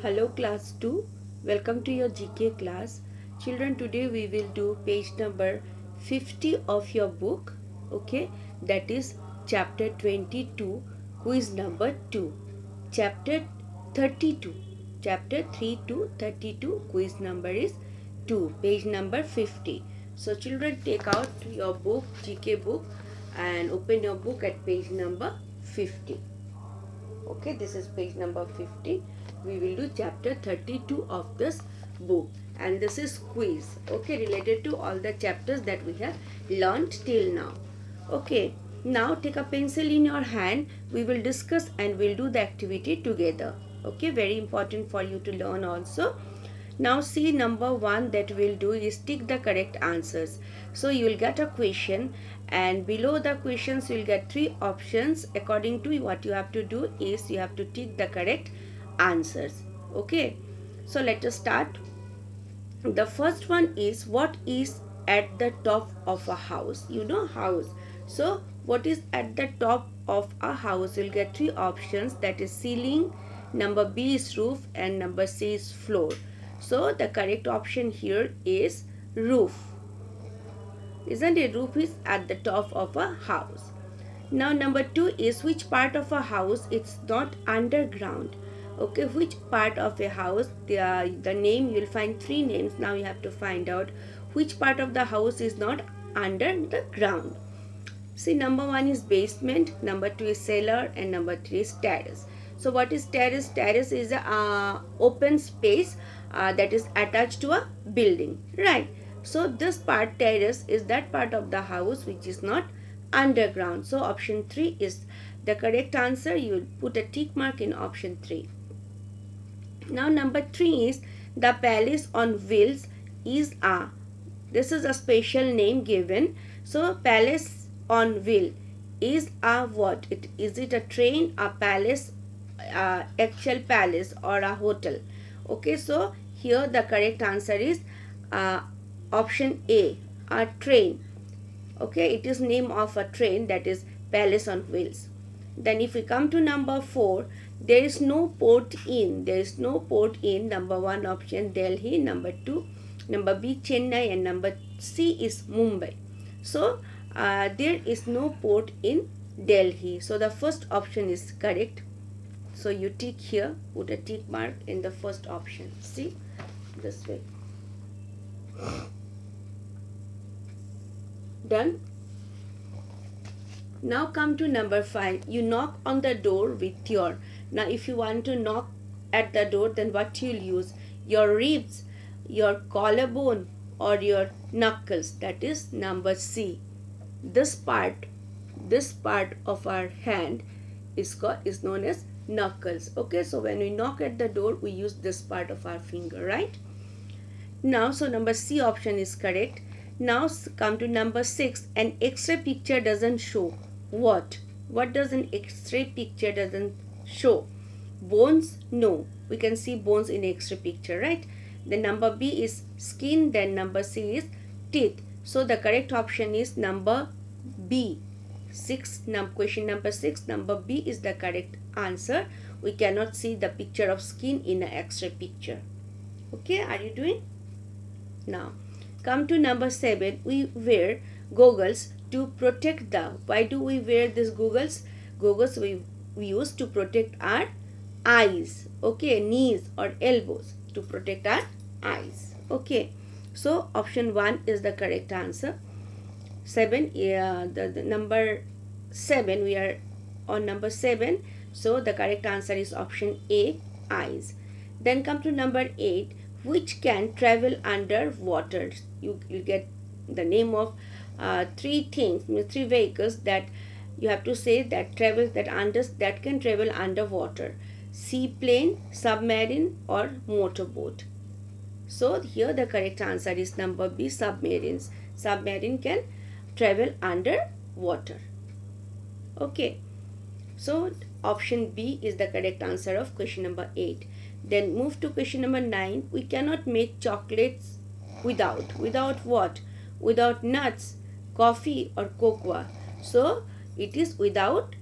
Hello class 2, welcome to your GK class. Children, today we will do page number 50 of your book, okay, that is chapter 22, quiz number 2. Chapter 32, chapter 3 to 32, quiz number is 2, page number 50. So children, take out your book, GK book, and open your book at page number 50. Okay, this is page number 50. We will do chapter 32 of this book, and this is quiz, okay, related to all the chapters that we have learned till now. Okay, now take a pencil in your hand. We will discuss and we'll do the activity together. Okay, very important for you to learn also. Now see, number 1 that we'll do is tick the correct answers. So you will get a question, and below the questions you will get 3 options. According to what you have to do is you have to tick the correct answers. Okay, so let us start. The first one is, what is at the top of a house? You know, house. So what is at the top of a house? You'll get 3 options, that is ceiling, number B is roof, and number C is floor. So the correct option here is roof. Isn't it? Roof is at the top of a house. Now number 2 is, which part of a house it's not underground? Okay, which part of a house? The name, you'll find 3 names. Now you have to find out which part of the house is not under the ground. See, number 1 is basement, number 2 is cellar, and number 3 is terrace. So what is terrace? Terrace is a open space that is attached to a building, right? So this part, terrace, is that part of the house which is not underground. So option 3 is the correct answer. You will put a tick mark in option 3. Now number 3 is, the palace on wheels is a, this is a special name given. So palace on wheel is a what? Is it a train, a palace, actual palace, or a hotel? Okay, so here the correct answer is option A, a train. Okay, it is name of a train, that is palace on wheels. Then if we come to number 4, there is no port in. There is no port in. Number 1 option Delhi, number 2, number B Chennai, and number C is Mumbai. So there is no port in Delhi. So the first option is correct. So you tick here, put a tick mark in the first option. See, this way. Done. Now come to number 5. You knock on the door with your, now if you want to knock at the door, then what you'll use? Your ribs, your collarbone, or your knuckles. That is number C. This part of our hand is known as knuckles. Okay, so when we knock at the door, we use this part of our finger, right? Now, so number C option is correct. Now come to number 6. An X-ray picture doesn't show what? What does an X-ray picture doesn't show? Bones? No. We can see bones in X-ray picture, right? Then number B is skin. Then number C is teeth. So the correct option is number B. Question number 6. Number B is the correct answer. We cannot see the picture of skin in an X-ray picture. Okay, are you doing? Now come to number 7. We wear goggles to protect the, why do we wear these goggles? Goggles we use to protect our eyes. Okay, knees or elbows, to protect our eyes. Okay, so option 1 is the correct answer. 7, the number 7, we are on number 7. So the correct answer is option A, eyes. Then come to number 8. Which can travel under water? You get the name of 3 things, 3 vehicles that you have to say that that can travel underwater: seaplane, submarine, or motorboat. So here the correct answer is number B, submarines. Submarine can travel under water. Okay, so option B is the correct answer of question number 8. Then move to question number 9. We cannot make chocolates without what? Without nuts, coffee, or cocoa. So it is without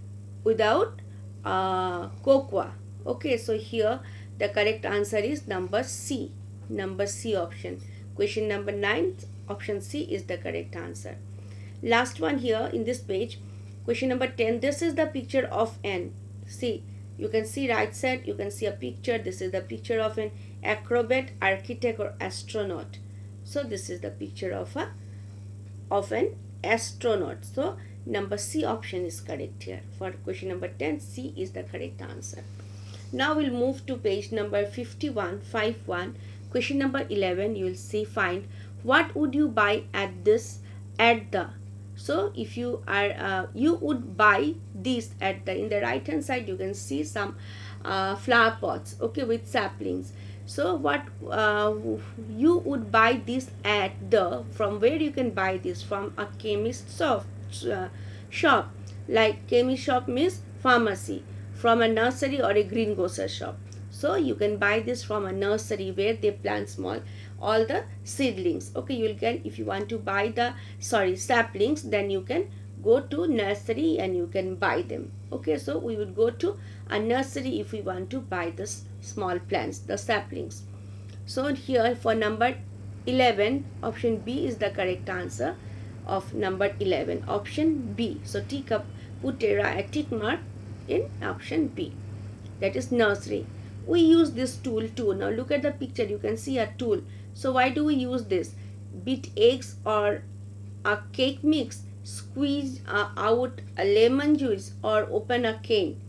cocoa. Okay, so here the correct answer is number C. Number C option. Question number 9, option C is the correct answer. Last one here in this page, question number 10. This is the picture of an, see, you can see right side, you can see a picture. This is the picture of an acrobat, architect or astronaut. So this is the picture of an astronaut. So number C option is correct here. For question number 10, C is the correct answer. Now we'll move to page number 51, 51. Question number 11, you will see, find what would you buy at the. So if you are, you would buy this at the, in the right hand side you can see some flower pots, okay, with saplings. So what you would buy this at the, from where you can buy this? From a chemist shop, like chemist shop means pharmacy, from a nursery or a greengrocer shop. So you can buy this from a nursery where they plant all the seedlings, okay. You will get, if you want to buy the saplings, then you can go to nursery and you can buy them, okay. So we would go to a nursery if we want to buy this small plants, the saplings. So here for number 11, option B is the correct answer of number 11, option B. So put a tick mark in option B, that is nursery. We use this tool too. Now look at the picture, you can see a tool. So why do we use this? Beat eggs or a cake mix, squeeze out a lemon juice, or open a can.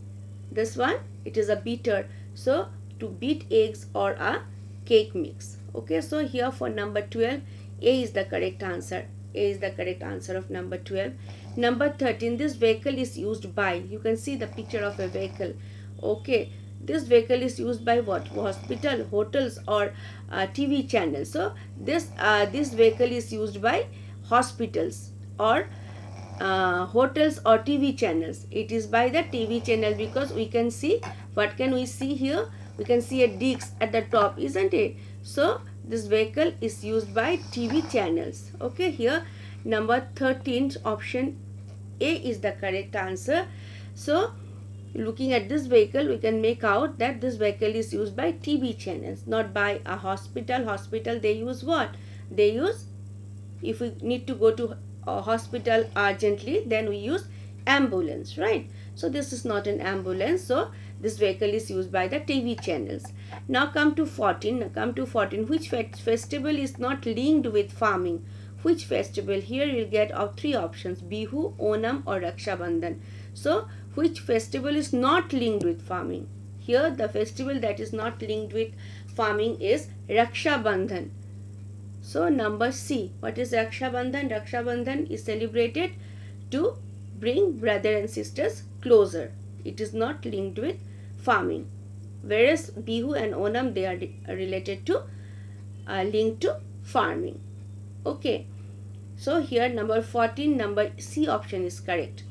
This one, it is a beater. So to beat eggs or a cake mix, okay. So here for number 12, A is the correct answer. A is the correct answer of number 12. Number 13, this vehicle is used by, you can see the picture of a vehicle, okay. This vehicle is used by what? Hospital, hotels or TV channels. So this vehicle is used by hospitals or hotels or TV channels. It is by the TV channel because we can see, what can we see here? We can see a disc at the top, isn't it? So this vehicle is used by TV channels, okay. Here number 13, option A is the correct answer. So looking at this vehicle, we can make out that this vehicle is used by TV channels, not by a hospital. Hospital, they use what? They use, if we need to go to a hospital urgently, then we use ambulance, right? So this is not an ambulance. So this vehicle is used by the TV channels. Now come to 14. Which festival is not linked with farming? Which festival? Here you will get three options: Bihu, Onam or Raksha Bandhan. So which festival is not linked with farming? Here the festival that is not linked with farming is Raksha Bandhan. So number C. What is Raksha Bandhan? Raksha Bandhan is celebrated to bring brother and sisters closer. It is not linked with farming. Whereas Bihu and Onam, they are related to, linked to farming. Okay. So here number 14, number C option is correct.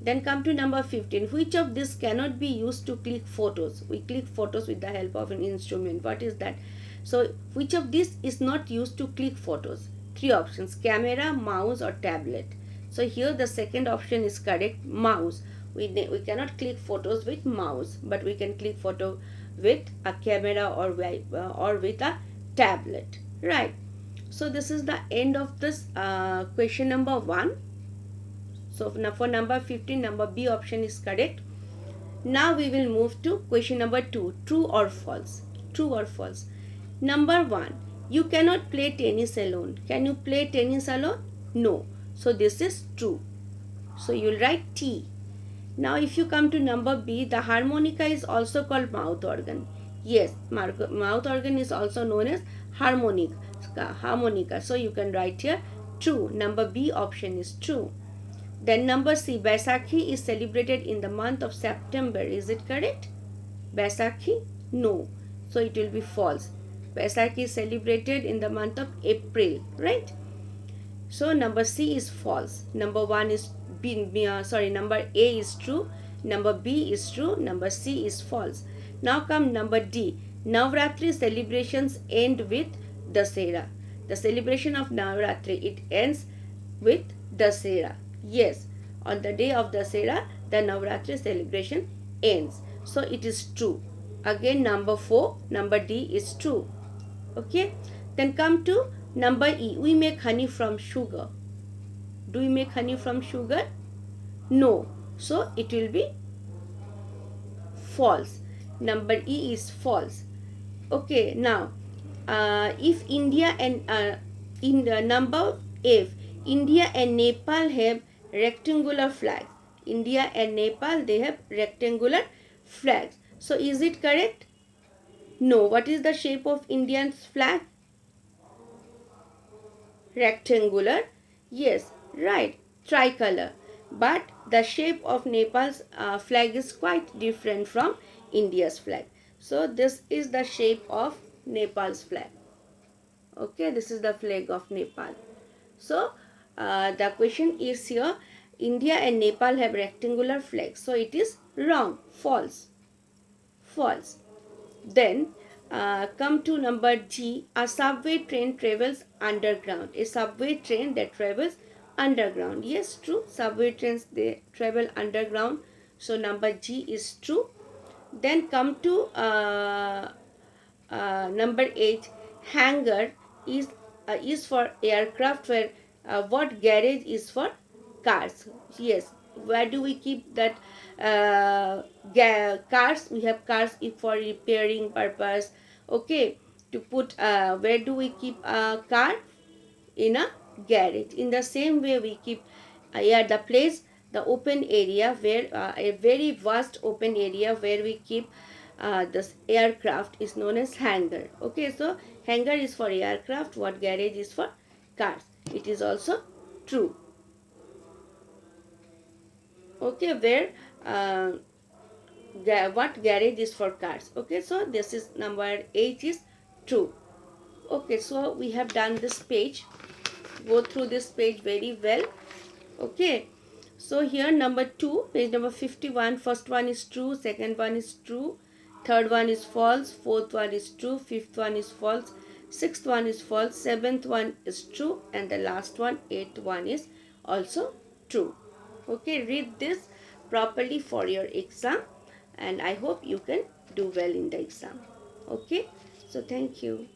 Then come to number 15. Which of this cannot be used to click photos? We click photos with the help of an instrument. What is that? So which of this is not used to click photos? Three options: camera, mouse or tablet. So here the second option is correct, mouse. We cannot click photos with mouse, but we can click photo with a camera or with a tablet, right? So this is the end of this question number 1. So for number 15, number B option is correct. Now we will move to question number 2, true or false? True or false? Number 1, you cannot play tennis alone. Can you play tennis alone? No. So this is true. So you will write T. Now if you come to number B, the harmonica is also called mouth organ. Yes, mouth organ is also known as harmonica. So you can write here true. Number B option is true. Then number C, Baisakhi is celebrated in the month of September. Is it correct? Baisakhi? No. So it will be false. Baisakhi is celebrated in the month of April, right? So number C is false. Number A is true. Number B is true. Number C is false. Now come number D. Navratri celebrations end with Dasera. The celebration of Navratri, it ends with Dasera. Yes, on the day of Dasera, the Navratri celebration ends. So it is true. Again number 4, number D is true. Okay, then come to number E. We make honey from sugar. Do we make honey from sugar? No. So it will be false. Number E is false. Okay, now if India and in the number F, India and Nepal have rectangular flags. India and Nepal, they have rectangular flags. So is it correct? No. What is the shape of Indian's flag? Rectangular. Yes, right, tricolor. But the shape of Nepal's flag is quite different from India's flag. So this is the shape of Nepal's flag. Okay, this is the flag of Nepal. So the question is here, India and Nepal have rectangular flags. So it is wrong, false, false. Then come to number G. A subway train travels underground. A subway train that travels underground. Yes, true. Subway trains, they travel underground. So number G is true. Then come to number 8. Hangar is for aircraft, where what garage is for cars. Yes, where do we keep that cars? We have cars for repairing purpose. Okay, to put where do we keep a car? In a garage. In the same way, we keep the place, the open area, where a very vast open area where we keep this aircraft is known as hangar. Okay, so hangar is for aircraft, what garage is for cars. It is also true. Okay, where what garage is for cars. Okay, so this is number 8 is true. Okay, so we have done this page. Go through this page very well. Okay, so here number 2, page number 51. First one is true, second one is true, third one is false, fourth one is true, fifth one is false, sixth one is false, seventh one is true, and the last one, eighth one is also true. Okay, read this properly for your exam, and I hope you can do well in the exam. Okay, so thank you.